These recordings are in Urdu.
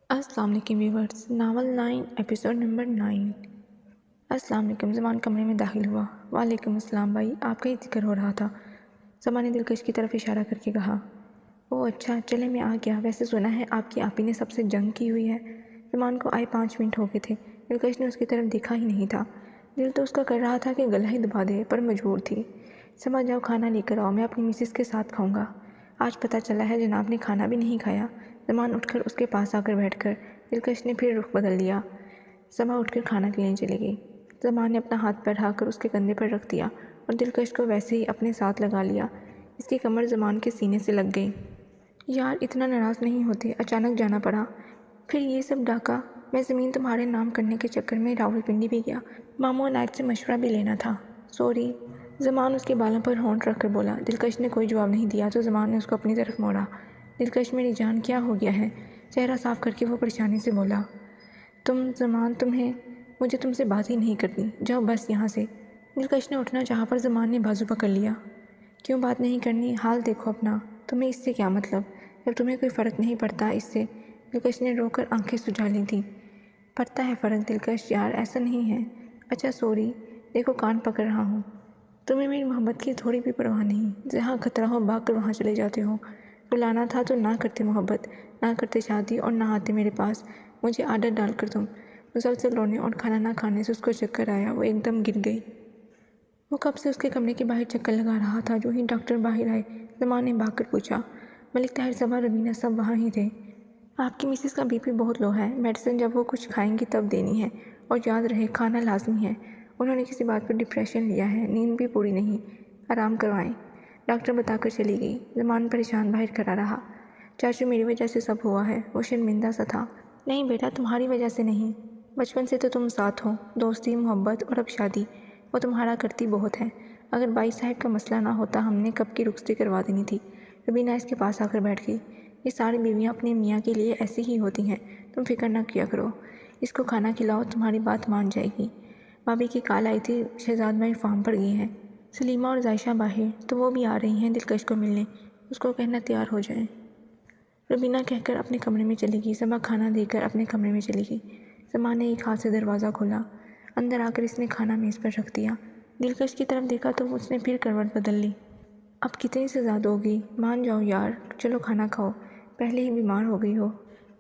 السلام علیکم ویورز، ناول 9 ایپیسوڈ نمبر 9۔ السلام علیکم۔ زمان کمرے میں داخل ہوا۔ وعلیکم السلام بھائی، آپ کا ہی ذکر ہو رہا تھا، زمان نے دلکش کی طرف اشارہ کر کے کہا۔ اوہ اچھا، چلے میں آ گیا۔ ویسے سنا ہے آپ کی آپی نے سب سے جنگ کی ہوئی ہے۔ زمان کو آئے 5 منٹ ہو گئے تھے، دلکش نے اس کی طرف دیکھا ہی نہیں تھا۔ دل تو اس کا کر رہا تھا کہ گلا ہی دبا دے، پر مجبور تھی۔ سما جاؤ کھانا لے کر آؤ، میں اپنی مسز کے ساتھ کھاؤں گا۔ آج پتہ چلا ہے جناب نے کھانا بھی نہیں کھایا۔ زمان اٹھ کر اس کے پاس آ کر بیٹھ کر دلکش نے پھر رخ بدل لیا۔ سما اٹھ کر کھانا لینے چلی گئی۔ زمان نے اپنا ہاتھ بڑھا کر اس کے کندھے پر رکھ دیا اور دلکش کو ویسے ہی اپنے ساتھ لگا لیا۔ اس کی کمر زمان کے سینے سے لگ گئی۔ یار اتنا ناراض نہیں ہوتے، اچانک جانا پڑا، پھر یہ سب ڈاکہ۔ میں زمین تمہارے نام کرنے کے چکر میں راولپنڈی بھی گیا، مامو نائٹ سے مشورہ بھی لینا تھا۔ سوری، زمان اس کے بالوں پر ہونٹ رکھ کر بولا۔ دلکش نے کوئی جواب نہیں دیا تو زمان نے اس کو اپنی طرف موڑا۔ دلکش میری جان کیا ہو گیا ہے؟ چہرہ صاف کر کے وہ پریشانی سے بولا۔ زمان مجھے تم سے بات ہی نہیں کرنی، جاؤ بس یہاں سے۔ دلکش نے اٹھنا چاہا پر زمان نے بازو پکڑ لیا۔ کیوں بات نہیں کرنی؟ حال دیکھو اپنا، تمہیں اس سے کیا مطلب؟ جب تمہیں کوئی فرق نہیں پڑتا اس سے۔ دلکش نے رو کر آنکھیں سجا لی تھیں۔ پڑتا ہے فرق دلکش، یار ایسا نہیں ہے۔ اچھا سوری، دیکھو کان پکڑ رہا ہوں۔ تمہیں میری محبت کی تھوڑی بھی پرواہ نہیں، جہاں خطرہ ہو بھاگ کر وہاں چلے جاتے ہو۔ بلانا تھا تو نہ کرتے محبت، نہ کرتے شادی اور نہ آتے میرے پاس۔ مجھے عادت ڈال کر تم مسلسل رونے اور کھانا نہ کھانے سے اس کو چکر آیا، وہ ایک دم گر گئی۔ وہ کب سے اس کے کمرے کے باہر چکر لگا رہا تھا، جو ہی ڈاکٹر باہر آئے زمان نے بھاگ کر پوچھا۔ ملک طاہر، صبا، روبینہ سب وہاں ہی تھے۔ آپ کی مسز کا بی پی بہت لو ہے، میڈیسن جب وہ کچھ کھائیں گی تب دینی ہے، اور یاد رہے کھانا لازمی ہے۔ انہوں نے کسی بات پر ڈپریشن لیا ہے، نیند بھی پوری نہیں، آرام کروائیں، ڈاکٹر بتا کر چلی گئی۔ زمان پریشان باہر کھڑا رہا۔ چاچو میری وجہ سے سب ہوا ہے، وہ شرمندہ سا تھا۔ نہیں بیٹا، تمہاری وجہ سے نہیں، بچپن سے تو تم ساتھ ہو، دوستی، محبت اور اب شادی، وہ تمہارا کرتی بہت ہے۔ اگر بائی صاحب کا مسئلہ نہ ہوتا ہم نے کب کی رخصتی کروا دینی تھی۔ روبینہ اس کے پاس آ کر بیٹھ گئی۔ یہ ساری بیویاں اپنے میاں کے لیے ایسی ہی ہوتی ہیں، تم فکر نہ کیا کرو، اس کو کھانا کھلاؤ، تمہاری بات مان جائے گی۔ بھابھی کی کال آئی تھی، شہزاد بھائی فارم پر گئے ہیں، سلیمہ اور عائشہ باہر، تو وہ بھی آ رہی ہیں دلکش کو ملنے، اس کو کہنا تیار ہو جائے۔ روبینہ کہہ کر اپنے کمرے میں چلی گئی۔ صبا کھانا دے کر اپنے کمرے میں چلی گئی۔ زمان نے ایک ہاتھ سے دروازہ کھولا، اندر آ کر اس نے کھانا میز پر رکھ دیا۔ دلکش کی طرف دیکھا تو اس نے پھر کروٹ بدل لی۔ اب کتنی سزا دو گی؟ مان جاؤ یار، چلو کھانا کھاؤ، پہلے ہی بیمار ہو گئی ہو۔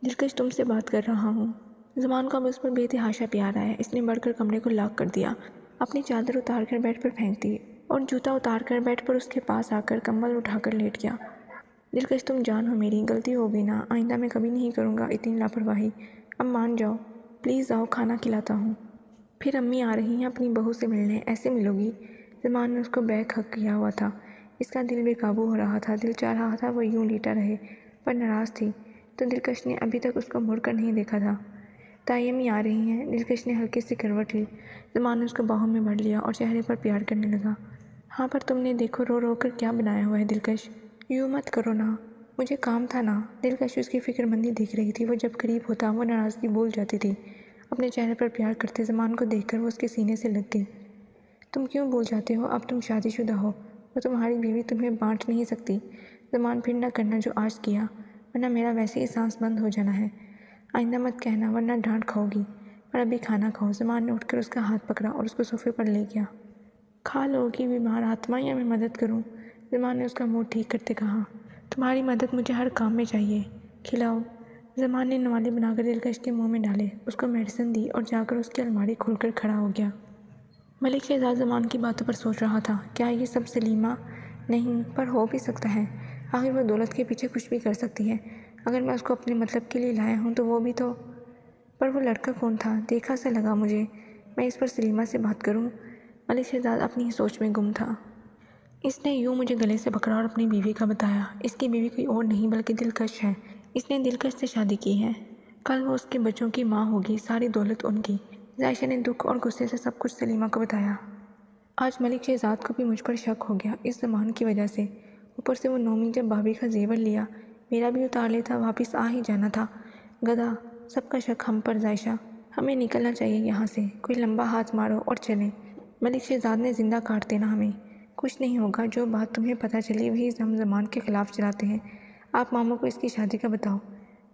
دلکش تم سے بات کر رہا ہوں۔ زمان کو اب اس پر بے تحاشا پیار آیا، اس نے بڑھ کر کمرے کو لاک کر دیا، اپنی چادر اتار کر بیڈ پر پھینک دی اور جوتا اتار کر بیڈ پر اس کے پاس آ کر کمبل اٹھا کر لیٹ گیا۔ دلکش تم جان ہو میری، غلطی ہو گئی نا، آئندہ میں کبھی نہیں کروں گا اتنی لاپرواہی، اب مان جاؤ پلیز، آؤ کھانا کھلاتا ہوں۔ پھر امی آ رہی ہیں اپنی بہو سے ملنے، ایسے ملو گی؟ زمان نے اس کو بیک ہگ کیا ہوا تھا، اس کا دل بے قابو ہو رہا تھا، دل چاہ رہا تھا وہ یوں لیٹا رہے، پر ناراض تھی تو دلکش نے ابھی تک اس کو مڑ کر نہیں دیکھا تھا۔ تائی امی آ رہی ہیں، دلکش نے ہلکی سی کروٹ لی۔ زمان نے اس کو باہوں میں بھر لیا اور چہرے پر پیار کرنے لگا۔ ہاں پر تم نے دیکھو رو رو کر کیا بنایا ہوا ہے دلکش، یوں مت کرو نا، مجھے کام تھا نا۔ دلکش اس کی فکر مندی دیکھ رہی تھی، وہ جب قریب ہوتا وہ ناراضگی بھول جاتی تھی۔ اپنے چہرے پر پیار کرتے زمان کو دیکھ کر وہ اس کے سینے سے لگ گئی۔ تم کیوں بھول جاتے ہو؟ اب تم شادی شدہ ہو اور تمہاری بیوی تمہیں بانٹ نہیں سکتی۔ زمان پھر نہ کرنا جو آج کیا، ورنہ میرا ویسے ہی سانس بند ہو جانا ہے۔ آئندہ مت کہنا ورنہ ڈانٹ کھاؤ گی، پر ابھی کھانا کھاؤ۔ زمان نے اٹھ کر اس کا ہاتھ پکڑا اور اس کو صوفے پر لے گیا۔ کھا لو گی بیمار آتما، یا میں مدد کروں؟ زمان نے اس کا موڈ ٹھیک کرتے کہا۔ تمہاری مدد مجھے ہر کام میں چاہیے، کھلاؤ۔ زمان نے نوالے بنا کر دلکش کے منہ میں ڈالے، اس کو میڈیسن دی اور جا کر اس کی الماری کھول کر کھڑا ہو گیا۔ ملک شہزاد زمان کی باتوں پر سوچ رہا تھا، کیا یہ سب سلیمہ؟ نہیں، پر ہو بھی سکتا ہے، آخر وہ دولت کے پیچھے کچھ بھی کر سکتی ہے۔ اگر میں اس کو اپنے مطلب کے لیے لایا ہوں تو وہ بھی تو۔ پر وہ لڑکا کون تھا؟ دیکھا سا لگا مجھے، میں اس پر سلیمہ سے بات کروں؟ ملک شہزاد اپنی ہی سوچ میں گم تھا۔ اس نے یوں مجھے گلے سے پکڑا اور اپنی بیوی کا بتایا۔ اس کی بیوی کوئی اور نہیں بلکہ دلکش ہے، اس نے دلکش سے شادی کی ہے، کل وہ اس کے بچوں کی ماں ہوگی، ساری دولت ان کی۔ عائشہ نے دکھ اور غصے سے سب کچھ سلیمہ کو بتایا۔ آج ملک شہزاد کو بھی مجھ پر شک ہو گیا، اس زمان کی وجہ سے، اوپر سے وہ نومی جب بھابھی کا زیور لیا، میرا بھی اتار لیتا، واپس آ ہی جانا تھا، گدھا۔ سب کا شک ہم پر عائشہ، ہمیں نکلنا چاہیے یہاں سے، کوئی لمبا ہاتھ مارو اور چلیں، ملک شہزاد نے زندہ کاٹ دینا ہمیں۔ کچھ نہیں ہوگا، جو بات تمہیں پتہ چلی وہی ہم زمان کے خلاف چلاتے ہیں، آپ ماموں کو اس کی شادی کا بتاؤ۔